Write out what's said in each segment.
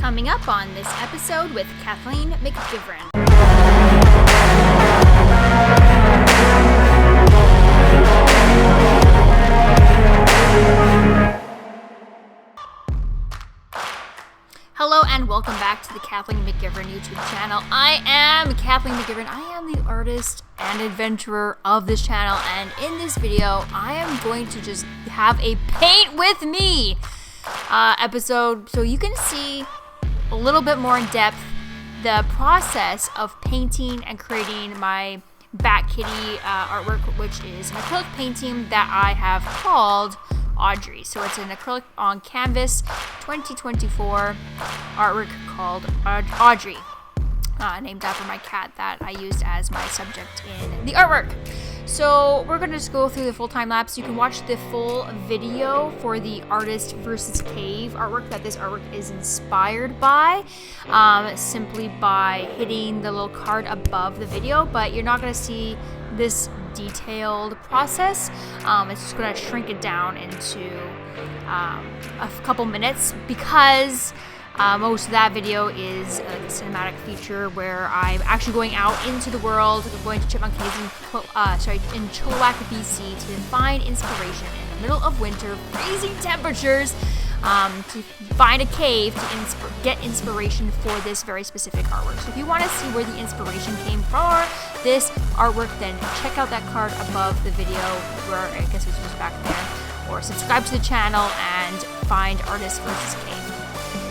Coming up on this episode with Kathleen McGivern. Hello and welcome back to the Kathleen McGivern YouTube channel. I am Kathleen McGivern. I am the artist and adventurer of this channel, and in this video I am going to just have a paint with me episode so you can see a little bit more in depth the process of painting and creating my Bat Kitty artwork, which is an acrylic painting that I have called Audrey. So it's an acrylic on canvas 2024 artwork called Audrey, named after my cat that I used as my subject in the artwork. So we're going to just go through the full time lapse. You can watch the full video for the artist versus cave artwork that this artwork is inspired by, simply by hitting the little card above the video, but you're not going to see this detailed process. It's just going to shrink it down into a couple minutes because most of that video is a cinematic feature where I'm actually going out into the world, going to Chipmunk Caves in Chilliwack, BC to find inspiration in the middle of winter, freezing temperatures, to find a cave to get inspiration for this very specific artwork. So if you want to see where the inspiration came for this artwork, then check out that card above the video, where I guess it's just back there, or subscribe to the channel and find Artist versus Cave.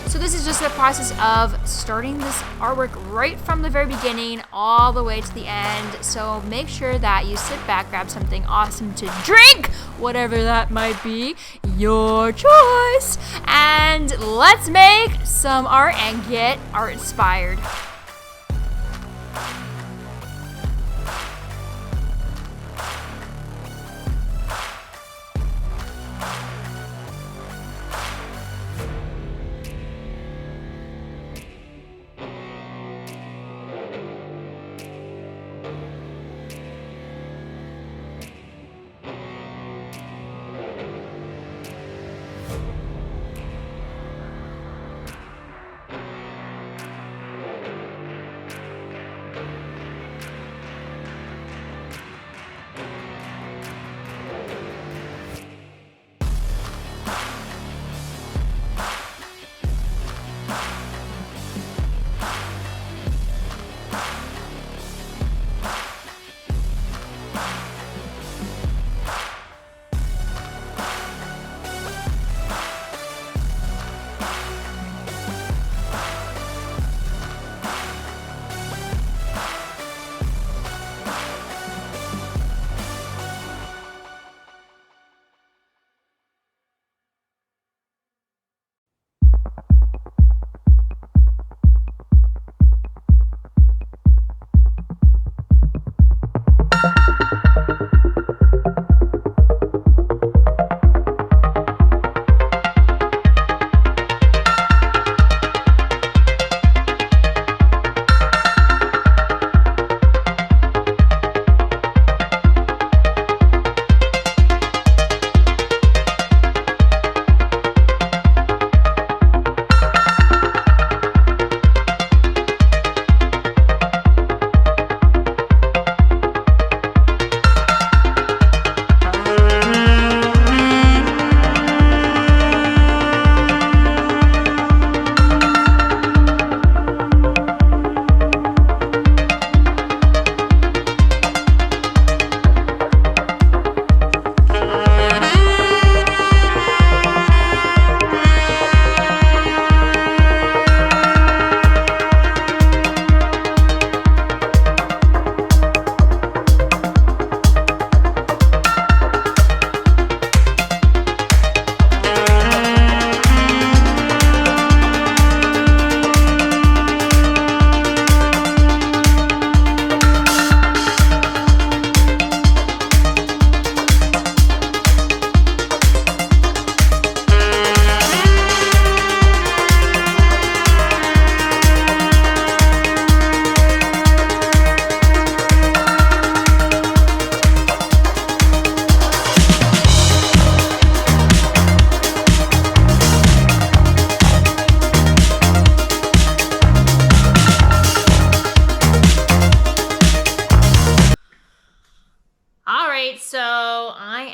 So this is just the process of starting this artwork right from the very beginning all the way to the end. So make sure that you sit back, grab something awesome to drink, whatever that might be, your choice, and let's make some art and get art inspired.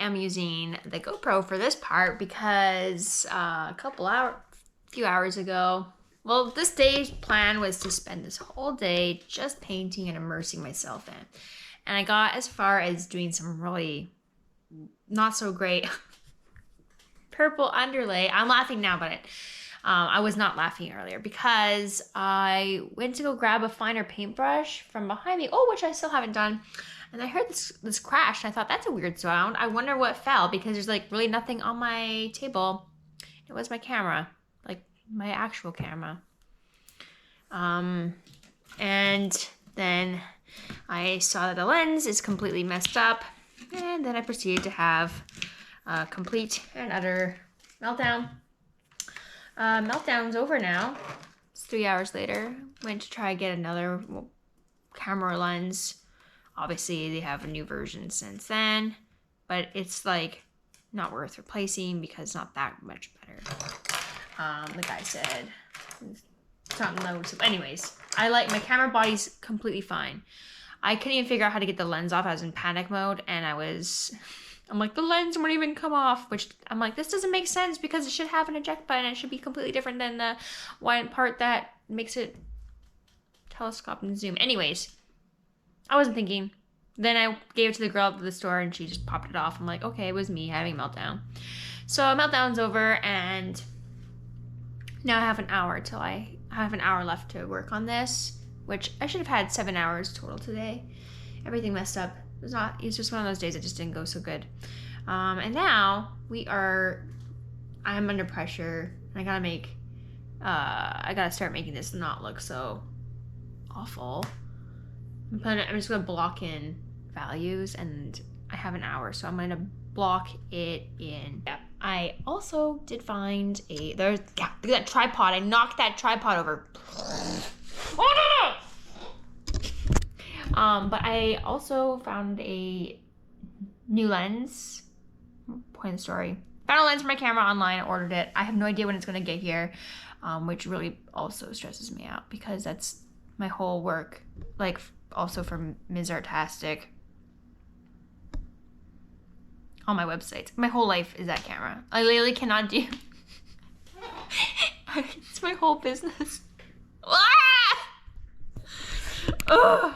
am using the GoPro for this part because few hours ago, well, this day's plan was to spend this whole day just painting and immersing myself in. And I got as far as doing some really not so great purple underlay. I'm laughing now, but I was not laughing earlier because I went to go grab a finer paintbrush from behind me, which I still haven't done. And I heard this crash, and I thought, that's a weird sound. I wonder what fell, because there's like really nothing on my table. It was my camera, like my actual camera. And then I saw that the lens is completely messed up, and then I proceeded to have a complete and utter meltdown. Meltdown's over now. It's 3 hours later. Went to try to get another camera lens. Obviously, they have a new version since then, but it's like not worth replacing because it's not that much better. The guy said it's not noticeable. Anyways, my camera body's completely fine. I couldn't even figure out how to get the lens off. I was in panic mode, and I'm like, the lens won't even come off, which I'm like, this doesn't make sense because it should have an eject button. It should be completely different than the one part that makes it telescope and zoom. Anyways, I wasn't thinking. Then I gave it to the girl at the store, and she just popped it off. I'm like, okay, it was me having a meltdown. So meltdown's over, and now I have an hour till I have an hour left to work on this, which I should have had 7 hours total today. Everything messed up. It's just one of those days that just didn't go so good. And now I'm under pressure. I gotta start making this not look so awful. I'm just gonna block in values, and I have an hour, so I'm gonna block it in. Yeah. I also did find look at that tripod. I knocked that tripod over. Oh, no! But I also found a new lens. Point of the story. Found a lens for my camera online. I ordered it. I have no idea when it's gonna get here, which really also stresses me out because that's my whole work. Like, also from Ms. Artastic on my website. My whole life is that camera. I literally cannot do. It's my whole business. Ugh.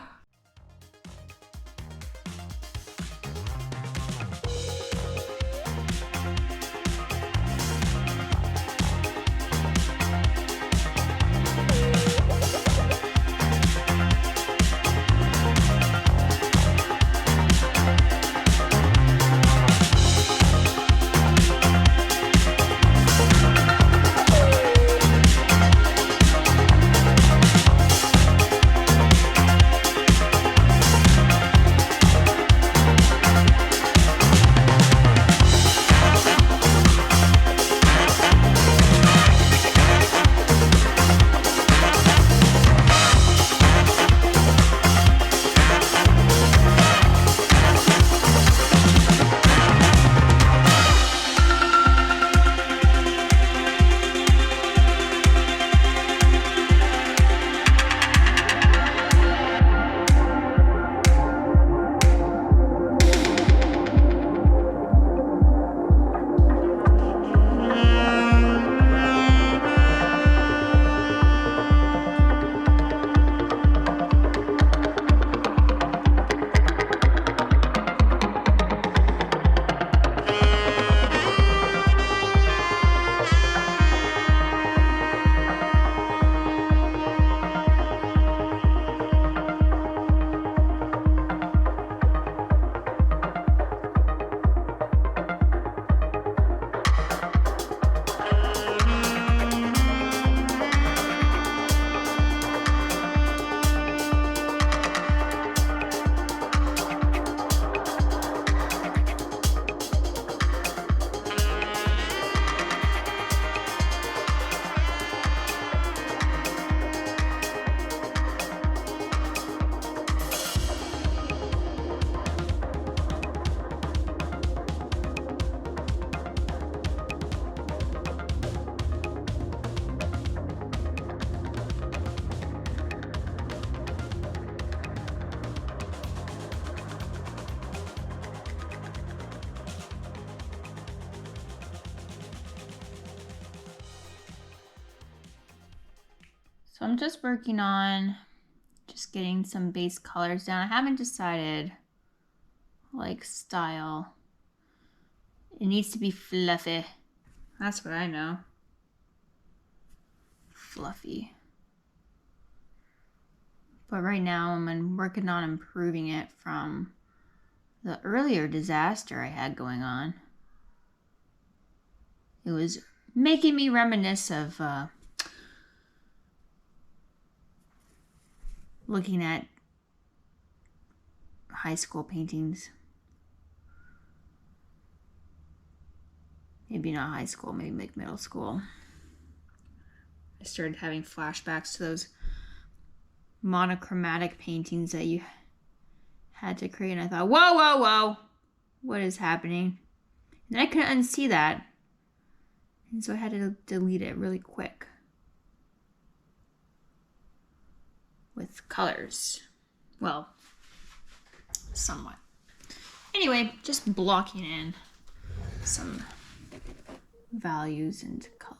So I'm just working on just getting some base colors down. I haven't decided like style. It needs to be fluffy. That's what I know. Fluffy. But right now I'm working on improving it from the earlier disaster I had going on. It was making me reminisce of looking at high school paintings. Maybe not high school, maybe like middle school. I started having flashbacks to those monochromatic paintings that you had to create, and I thought, whoa, whoa, whoa, what is happening? And I couldn't unsee that, and so I had to delete it really quick with colors. Well, somewhat. Anyway, just blocking in some values and color.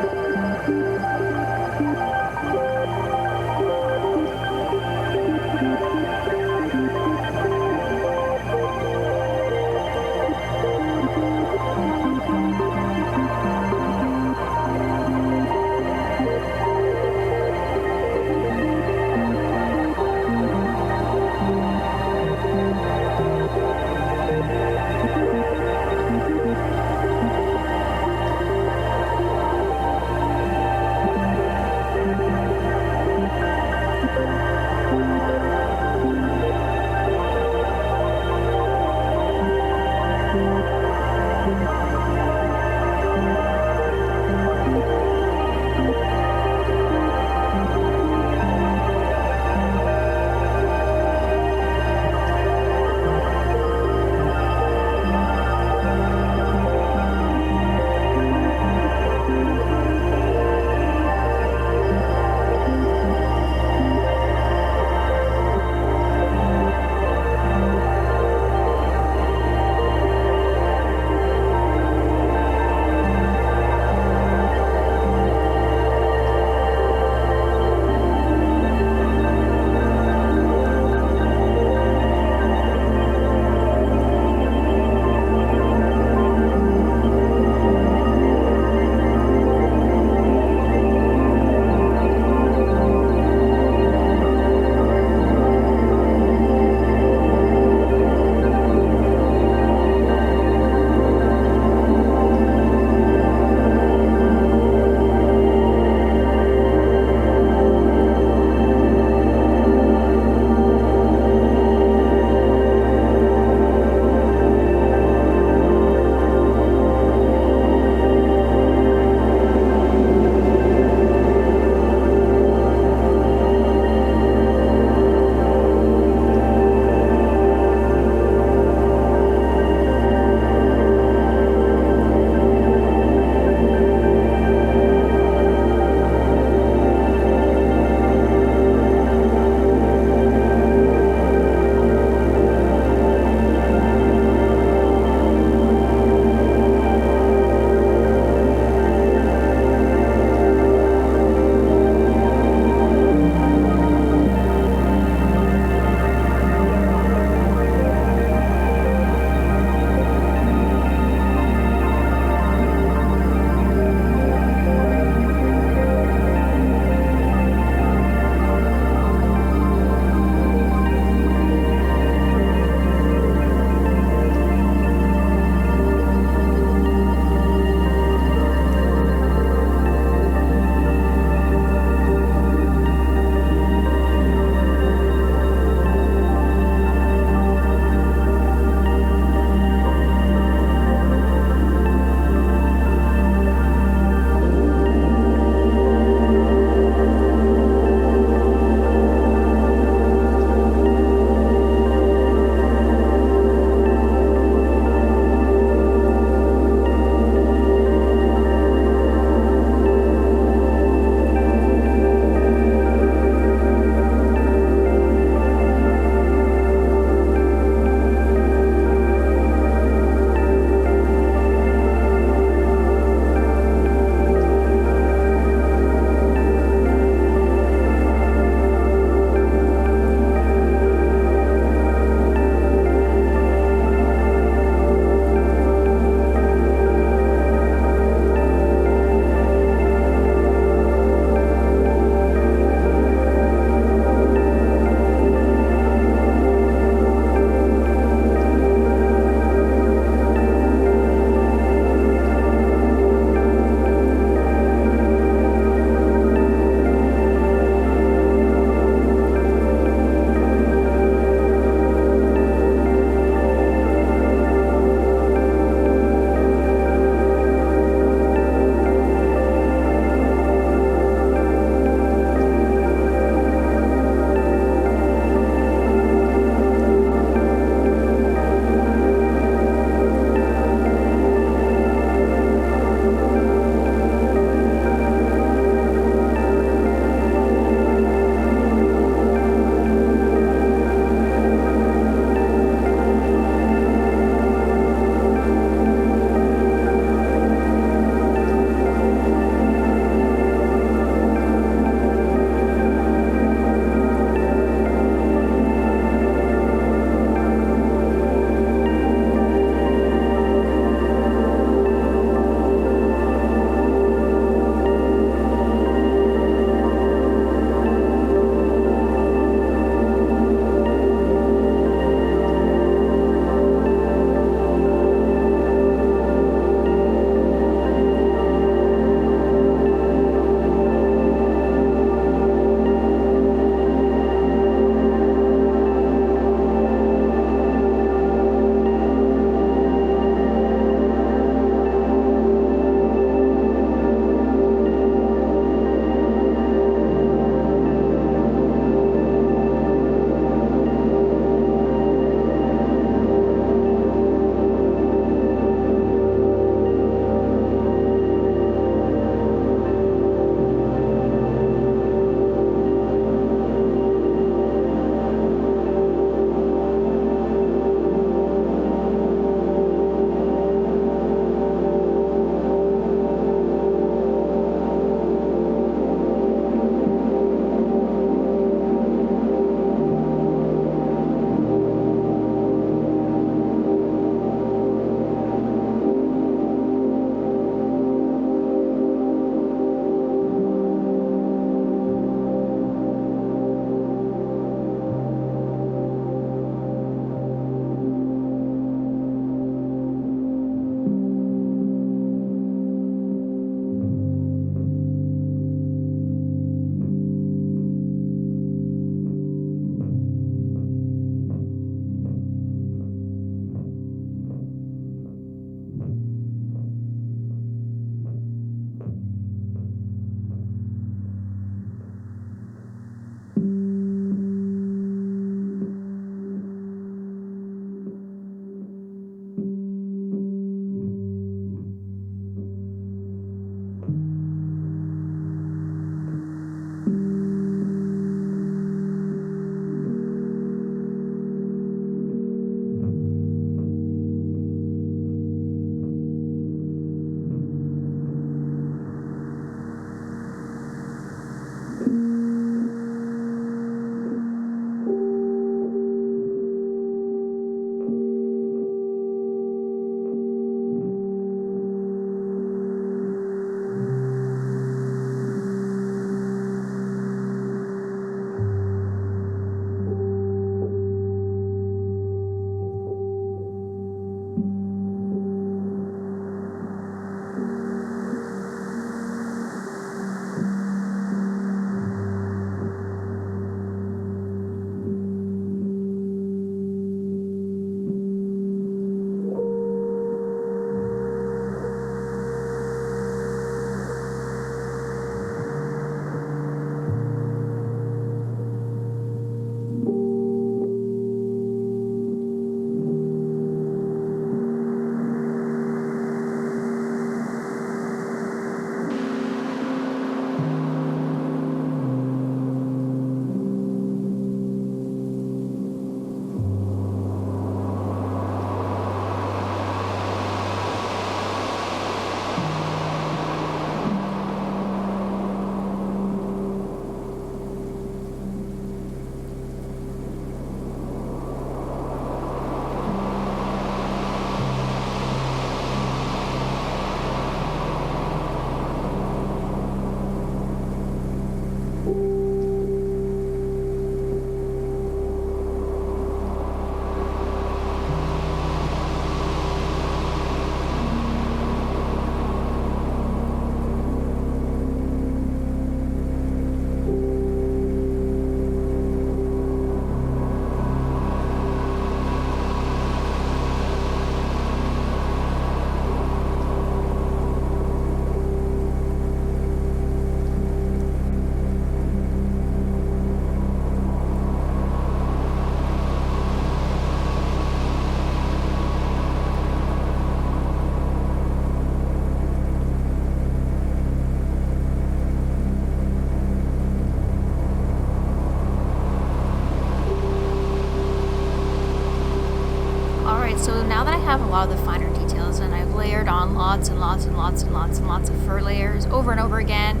lots of fur layers over and over again.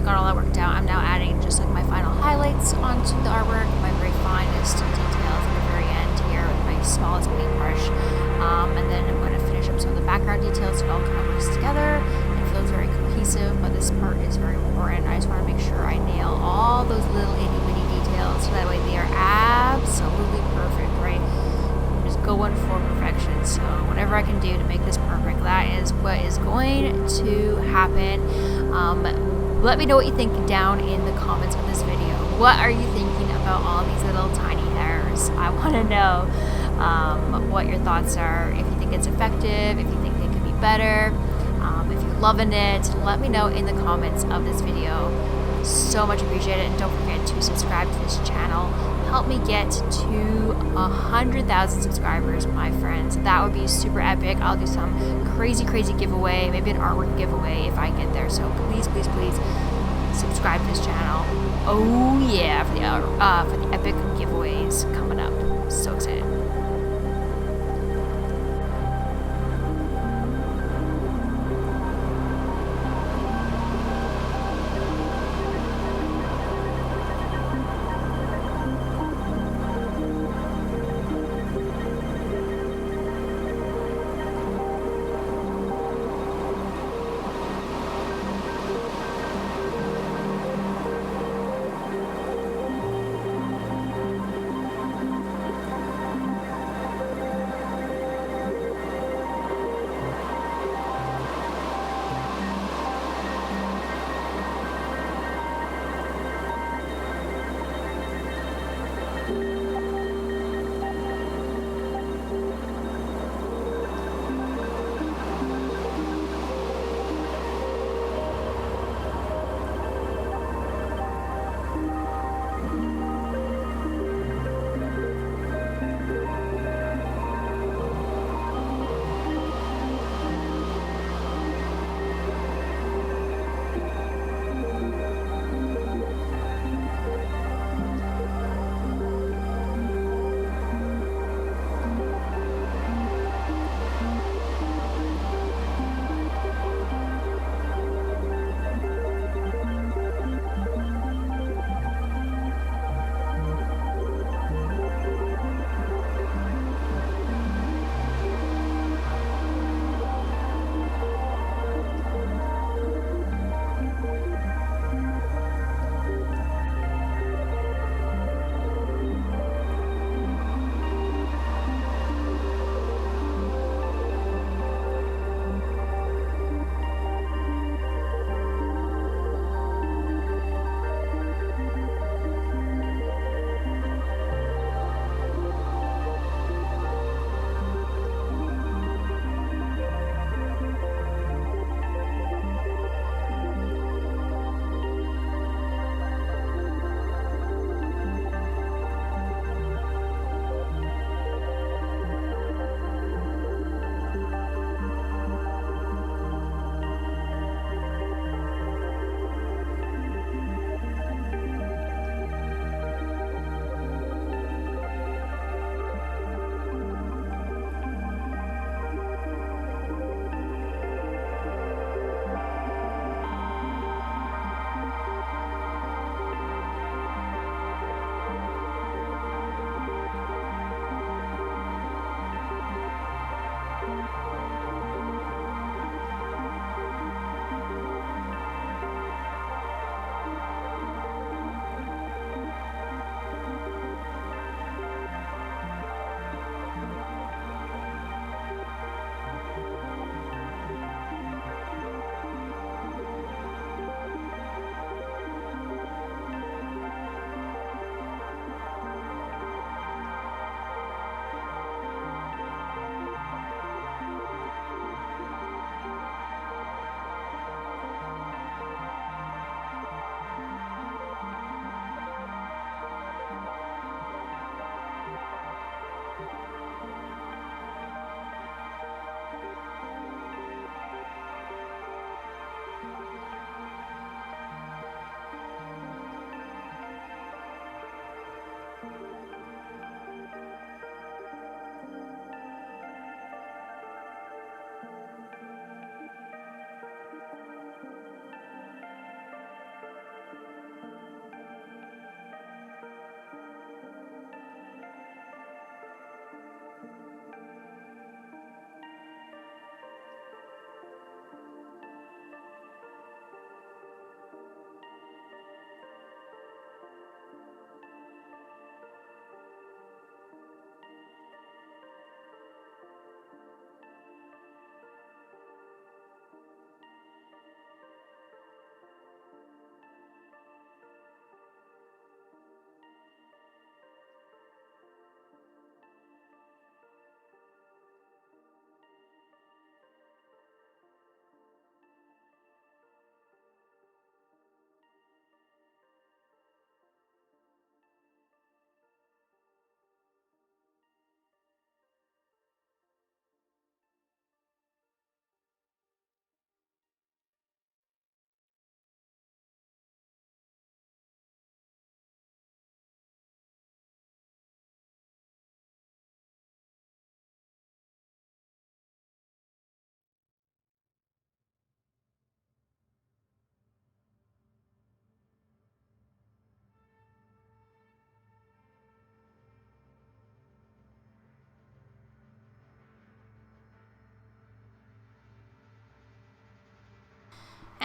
Got all that worked out. I'm now adding just like my final highlights onto the artwork, my very finest details at the very end here with my smallest paintbrush. And then I'm going to finish up some of the background details so it all kind of works together. It feels very cohesive, but this part is very important. I just want to make sure I nail all those little itty bitty details so that way they are absolutely perfect, right? I'm just going for perfection. So whatever I can do to make this perfect, that is what is going to happen. Let me know what you think down in the comments of this video. What are you thinking about all these little tiny hairs? I want to know what your thoughts are. If you think it's effective, if you think it could be better, if you're loving it, let me know in the comments of this video. So much appreciated, and don't forget to subscribe to this channel. Help me get to 100,000 subscribers, my friends. That would be super epic. I'll do some crazy giveaway, maybe an artwork giveaway if I get there. So please subscribe to this channel. Oh yeah, for the epic giveaways coming up. So excited.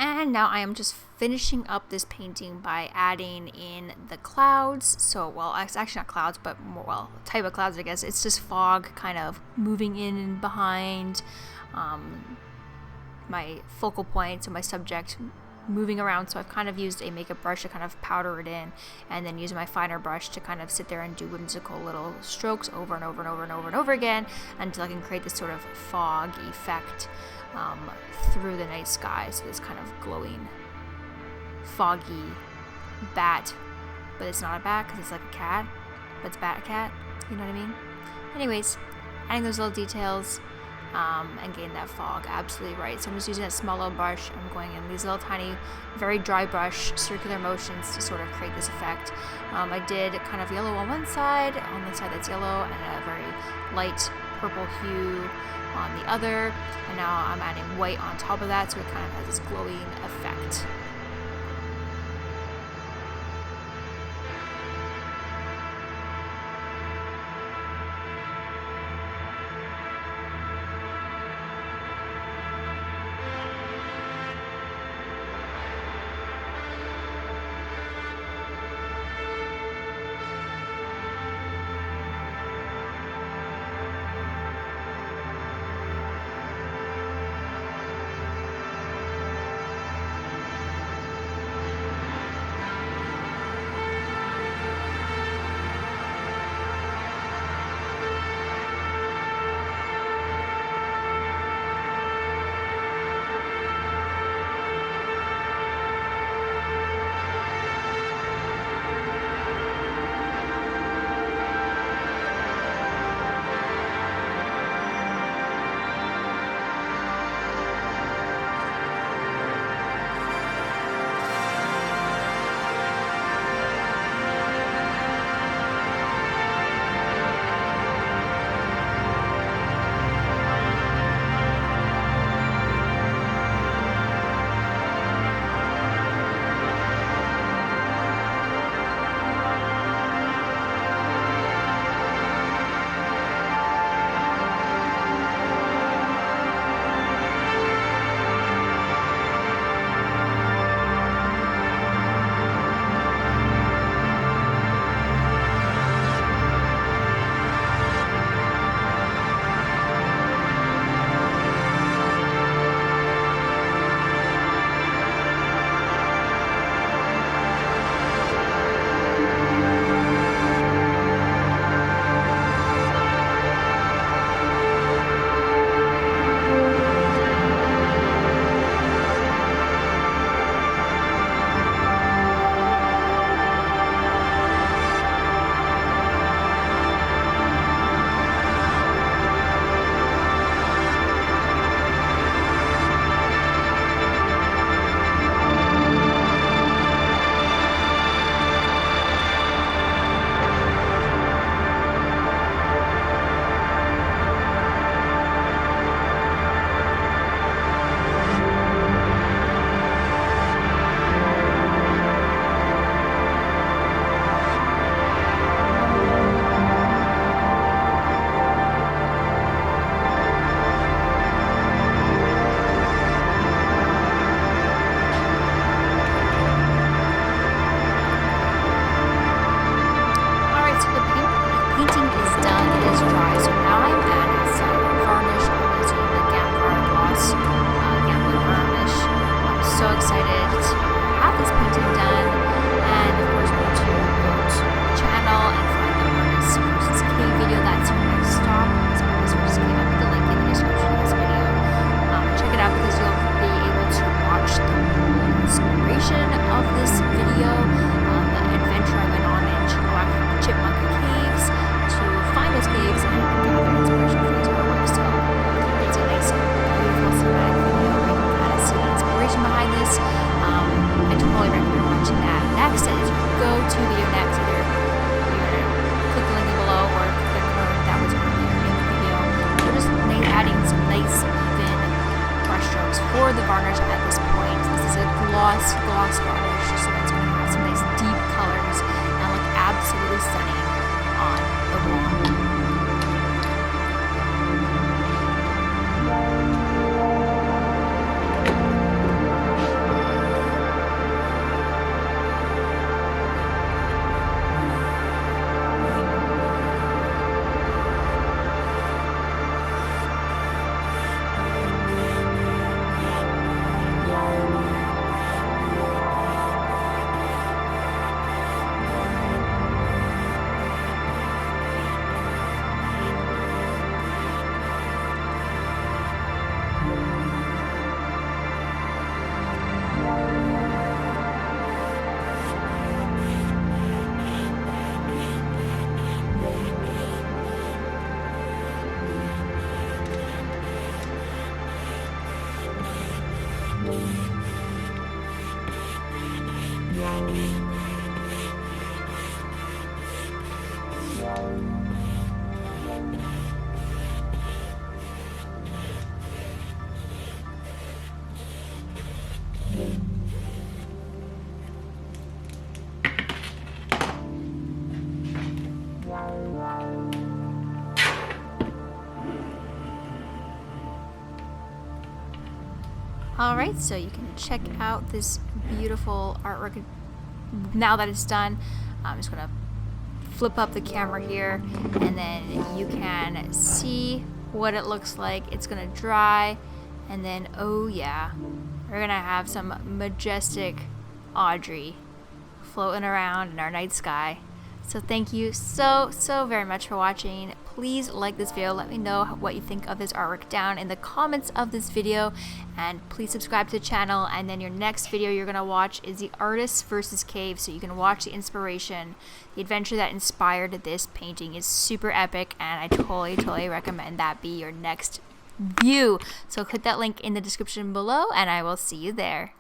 And now I am just finishing up this painting by adding in the clouds. So, well, it's actually not clouds, but more, well, type of clouds, I guess. It's just fog kind of moving in and behind my focal point, so my subject moving around. So I've kind of used a makeup brush to kind of powder it in, and then using my finer brush to kind of sit there and do whimsical little strokes over and over and over and over and over again until I can create this sort of fog effect through the night sky. So this kind of glowing, foggy bat, but it's not a bat because it's like a cat, but it's bat cat, you know what I mean? Anyways, adding those little details and getting that fog absolutely right. So I'm just using a small little brush. I'm going in these little tiny, very dry brush circular motions to sort of create this effect. I did kind of yellow on one side, on the side that's yellow, and a very light purple hue on the other, and now I'm adding white on top of that, so it kind of has this glowing effect. Alright, so you can check out this beautiful artwork now that it's done. I'm just going to flip up the camera here, and then you can see what it looks like. It's going to dry, and then, oh yeah, we're going to have some majestic Audrey floating around in our night sky. So thank you so very much for watching. Please like this video. Let me know what you think of this artwork down in the comments of this video, and please subscribe to the channel. And then your next video you're gonna watch is the artist versus cave, so you can watch the inspiration. The adventure that inspired this painting is super epic, and I totally recommend that be your next view. So click that link in the description below, and I will see you there.